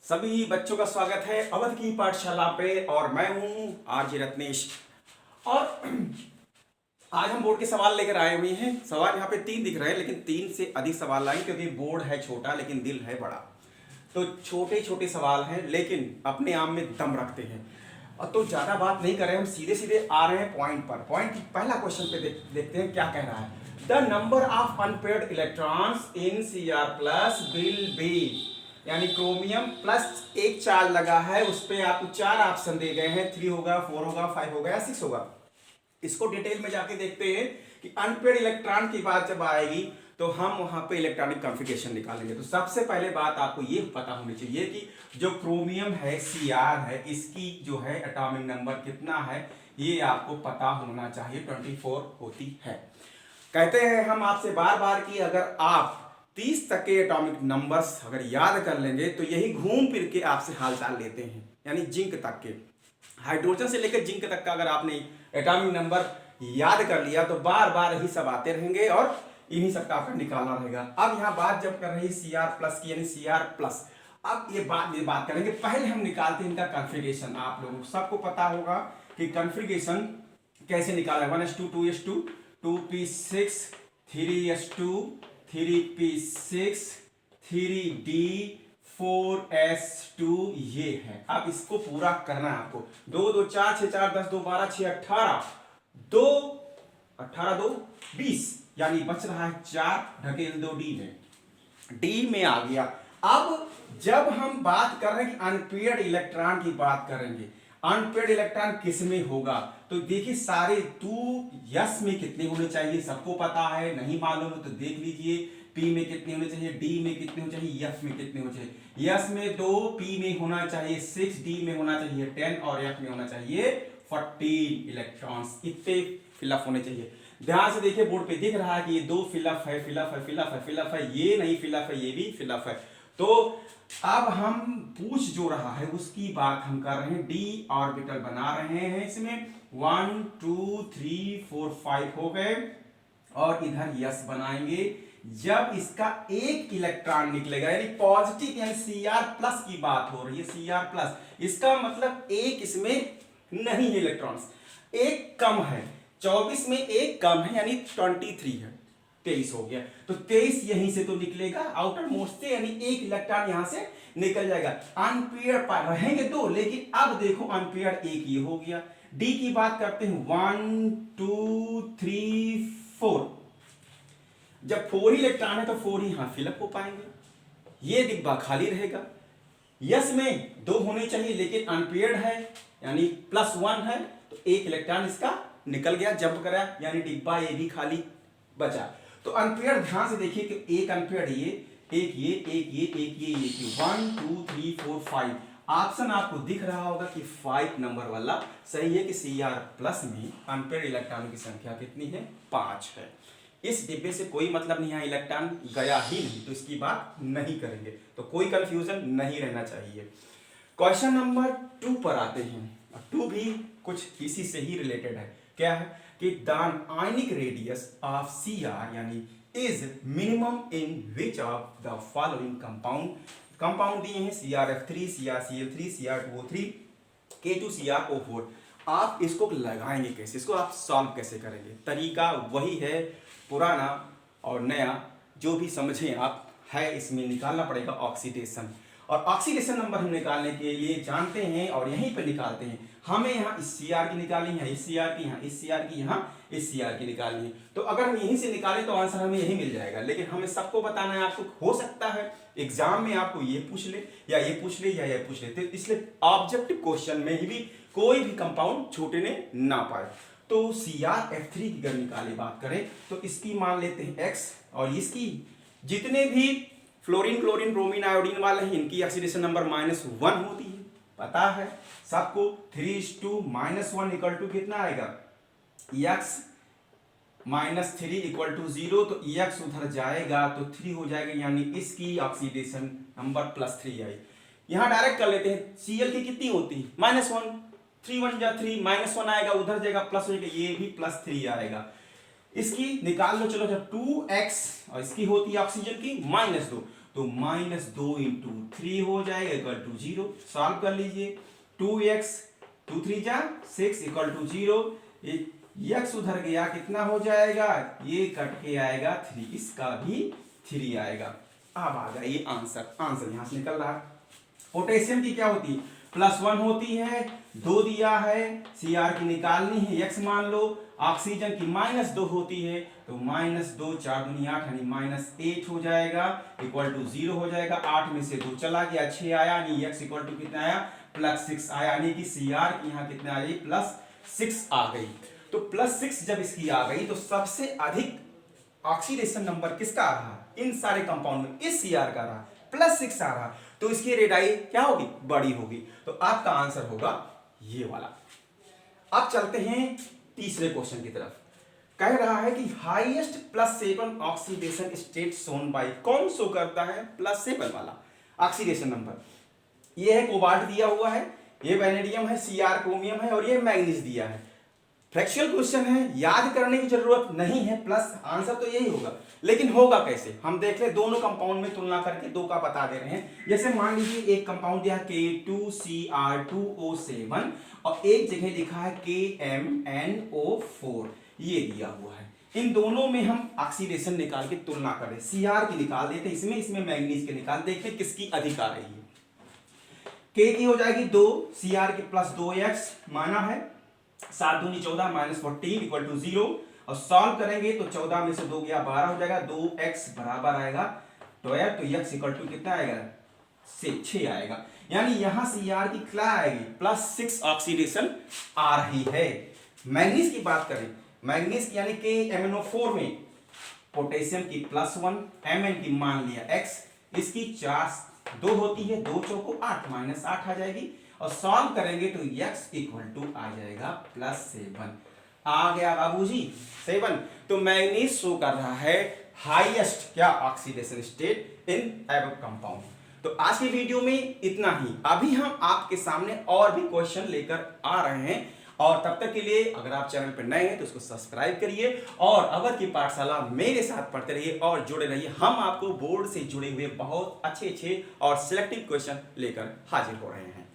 सभी बच्चों का स्वागत है अवध की पाठशाला पे और मैं हूं आरजे रत्नेश। और आज हम बोर्ड के सवाल लेकर आए हुए हैं। सवाल यहाँ पे 3 दिख रहे हैं, लेकिन 3 से अधिक सवाल आए क्योंकि बोर्ड है छोटा लेकिन दिल है बड़ा। तो छोटे छोटे सवाल हैं लेकिन अपने आप में दम रखते हैं। और तो ज़्यादा बात नहीं कर रहे, हम सीधे सीधे आ रहे हैं पॉइंट पर। पॉइंट पहला क्वेश्चन पे देखते हैं क्या कह रहा है। The number of unpaired electrons in Cr plus will be, यानी क्रोमियम प्लस एक चार्ज लगा है, उस पर आपको 4 ऑप्शन दे गए हैं। 3 होगा, 4 होगा, 5 होगा या 6 होगा। इसको डिटेल में जाके देखते हैं कि अनपेयर्ड इलेक्ट्रॉन की बात जब आएगी तो हम वहां पे इलेक्ट्रॉनिक कॉन्फ़िगरेशन निकालेंगे। तो सबसे पहले बात आपको ये पता होनी चाहिए कि जो क्रोमियम है Cr है, इसकी जो है एटॉमिक नंबर कितना है ये आपको पता होना चाहिए। 24 होती है। कहते हैं हम आपसे बार बार कि अगर आप 30 तक के एटॉमिक नंबर्स अगर याद कर लेंगे तो यही घूम फिर के आपसे हालचाल लेते हैं, यानी जिंक तक के, हाइड्रोजन से लेकर जिंक तक का अगर आपने एटॉमिक नंबर याद कर लिया तो बार बार यही सब आते रहेंगे और इन्हीं सब का आपका निकालना रहेगा। अब यहाँ बात जब कर रही Cr प्लस की, यानी Cr प्लस, अब ये बात करेंगे। पहले हम निकालते हैं इनका कॉन्फ़िगरेशन। आप लोगों को सबको पता होगा कि कॉन्फ़िगरेशन कैसे निकाला है। 1s2 2s2 2p6 3s2 3p6 3d 4s2 ये है। अब इसको पूरा करना है आपको। 2 2 4 6 4 10 2 12 6 18 2 18 2 20, यानी बच रहा है 4, ढकेल दो डी में आ गया। अब जब हम बात कर रहे हैं कि अनपेयर्ड इलेक्ट्रॉन की बात करेंगे, अनपेयर्ड इलेक्ट्रॉन किस में होगा, तो देखिए सारे 2s में कितने होने चाहिए सबको पता है। नहीं मालूम है तो देख लीजिए। p में कितने होने चाहिए, d में कितने होने चाहिए, f में कितने होने चाहिए। s में 2, p में होना चाहिए 6, d में होना चाहिए 10 और f में होना चाहिए 14 इलेक्ट्रॉन्स। इतने फिलअप होने चाहिए। ध्यान से देखिए, बोर्ड पे दिख रहा है कि ये 2 फिलअप है, फिलअप है, फिलअप है, फिलअप है, ये नहीं फिलअप है, ये भी फिलअप है। तो अब हम पूछ जो रहा है उसकी बात हम कर रहे हैं। डी ऑर्बिटल बना रहे हैं इसमें। 1 2 3 4 5 हो गए और इधर यस बनाएंगे। जब इसका एक इलेक्ट्रॉन निकलेगा, यानी पॉजिटिव, यानी Cr प्लस की बात हो रही है, Cr प्लस, इसका मतलब एक इसमें नहीं है इलेक्ट्रॉन्स, एक कम है। 24 में एक कम है, यानी 23 है, 23 हो गया। तो 23 यहीं से तो निकलेगा आउटर मोस्ट से, यानी एक इलेक्ट्रॉन यहां से निकल जाएगा। अनपेयर्ड रहेंगे 2, लेकिन अब देखो अनपेयर्ड एक ये हो गया। डी की बात करते हैं। 1 2 3 4, जब 4 ही इलेक्ट्रॉन है तो 4 ही यहां फिलअप हो पाएंगे, ये डिब्बा खाली रहेगा। यस में 2 होने चाहिए लेकिन अनपेयर्ड है, यानी +1 है, तो एक इलेक्ट्रॉन इसका निकल गया, जंप करा, यानी डिब्बा ये भी खाली बचा। तो अनपेयर्ड ध्यान से देखिए कि एक अनपेयर्ड ये, एक ये, एक ये, एक ये, एक ये, 1 2 3 4 5। ऑप्शन आपको दिख रहा होगा कि 5 नंबर वाला सही है कि Cr प्लस में अनपेयर्ड इलेक्ट्रॉनों की संख्या कितनी है, 5 है। इस डिब्बे से कोई मतलब नहीं है, इलेक्ट्रॉन गया ही नहीं, तो इसकी बात नहीं करेंगे। तो कोई कंफ्यूजन नहीं रहना चाहिए। क्वेश्चन नंबर 2 पर आते हैं। 2 भी कुछ इसी से ही रिलेटेड है। क्या है कि the ionic radius of Cr यानी is minimum in which of the following compound दिए हैं CrF3 CrCl3 Cr2O3 K2Cr O4। आप इसको लगाएंगे कैसे, इसको आप सॉल्व कैसे करेंगे। तरीका वही है, पुराना और नया जो भी समझें आप, है इसमें निकालना पड़ेगा ऑक्सीडेशन। और ऑक्सीडेशन नंबर हम निकालने के लिए जानते हैं और यहीं पे निकालते हैं। हमें यहाँ इस Cr की निकालनी है, इस Cr की, यहाँ इस Cr की, यहाँ इस Cr की निकालनी है। तो अगर हम यहीं से निकालें तो आंसर हमें यही मिल जाएगा, लेकिन हमें सबको बताना है। आपको हो सकता है एग्जाम में आपको ये पूछ ले या ये पूछ ले या ये पूछ ले, तो इसलिए ऑब्जेक्टिव क्वेश्चन में ही भी कोई भी कंपाउंड छूटने ना पाए। तो CrF3 की अगर निकाले बात करें तो इसकी मान लेते हैं x, और इसकी जितने भी फ्लोरीन क्लोरीन ब्रोमीन आयोडीन वाले हैं इनकी ऑक्सीडेशन नंबर -1 होती है, पता है सबको। 3:-1 इक्वल टू कितना आएगा, x -3 इक्वल टू 0, तो x उधर जाएगा तो 3 हो जाएगा, यानी इसकी ऑक्सीडेशन नंबर +3 आई। यहां डायरेक्ट कर लेते हैं। Cl की कितनी होती है, -1, 3 1 जा 3, -1 आएगा, उधर जाएगा प्लस हो जाएगा, ये भी +3 आएगा। इसकी निकाल लो, चलो जब 2x, और इसकी होती है ऑक्सीजन की -2, तो -2 इंटू 3 हो जाएगा इक्वल टू 0। सॉल्व कर लीजिए। 2x 2 3 जा 6 इक्वल टू 0। x उधर गया कितना हो जाएगा, ये कट के आएगा 3, इसका भी 3 आएगा। अब आ गया ये आंसर यहां से निकल रहा है। पोटेशियम की क्या होती है, +1 होती है, 2 दिया है, Cr की निकालनी है, x मान लो। ऑक्सीजन की -2 होती है, तो -2 4 दूनी 8 यानी -8 हो जाएगा इक्वल टू 0 हो जाएगा। 8 में से 2 चला गया, 6 आया, यानी x इक्वल टू कितना आया, +6 आया, यानी कि Cr की यहाँ कितना आ गई, +6 आ गई। तो +6 जब इसकी आ गई तो सबसे अधिक ऑक्सीडेशन नंबर किसका आ रहा, इन सारे कंपाउंड में इस Cr का रहा, +6 आ रहा, तो इसकी रेडाई क्या होगी, बड़ी होगी। तो आपका आंसर होगा ये वाला। अब चलते हैं तीसरे क्वेश्चन की तरफ। कह रहा है कि highest +7 oxidation state shown by, कौन शो करता है, +7 वाला ऑक्सीडेशन नंबर। ये है कोबाल्ट दिया हुआ है, ये वैनेडियम है, Cr क्रोमियम है और ये मैग्नीज दिया है। फ्रैक्चुअल क्वेश्चन है, याद करने की जरूरत नहीं है, प्लस आंसर तो यही होगा। लेकिन होगा कैसे, हम देख ले, दोनों कंपाउंड में तुलना करके दो का बता दे रहे हैं। जैसे मान लीजिए एक कंपाउंड दिया K2Cr2O7 और एक जगह लिखा है KMNO4, ये दिया हुआ है। इन दोनों में हम ऑक्सीडेशन निकाल के तुलना करें, Cr की निकाल देते इसमें मैग्नीज के निकाल, देखते किसकी अधिक आ रही है। K की हो जाएगी 2, Cr की +2x माना है, 7 दूनी 14 -14 इक्वल टू 0। और सॉल्व करेंगे तो 14 में से 2 गया 12 हो जाएगा, 2x बराबर आएगा 12, तो x इक्वल टू कितना आएगा, 6 आएगा। यानी यहां Cr की क्या आएगी, +6 ऑक्सीडेशन आ रही है। मैग्नीज की बात करें, मैग्नीज की यानी कि MnO4 में पोटेशियम की +1, Mn की मान लिया x, इसकी 4 2 होती है, 2 चौको 8 -8 आ जाएगी। और सॉल्व करेंगे तो x इक्वल टू आ जाएगा +7। आ गया बाबूजी 7। तो मैग्नीज शो कर रहा है हाईएस्ट क्या oxidation state in above compound. तो आज की वीडियो में इतना ही। अभी हम आपके सामने और भी क्वेश्चन लेकर आ रहे हैं, और तब तक के लिए अगर आप चैनल पर नए हैं तो उसको सब्सक्राइब करिए और अवर की पाठशाला मेरे साथ पढ़ते रहिए और जुड़े रहिए। हम आपको बोर्ड से जुड़े हुए बहुत अच्छे और सिलेक्टिव क्वेश्चन लेकर हाजिर हो रहे हैं।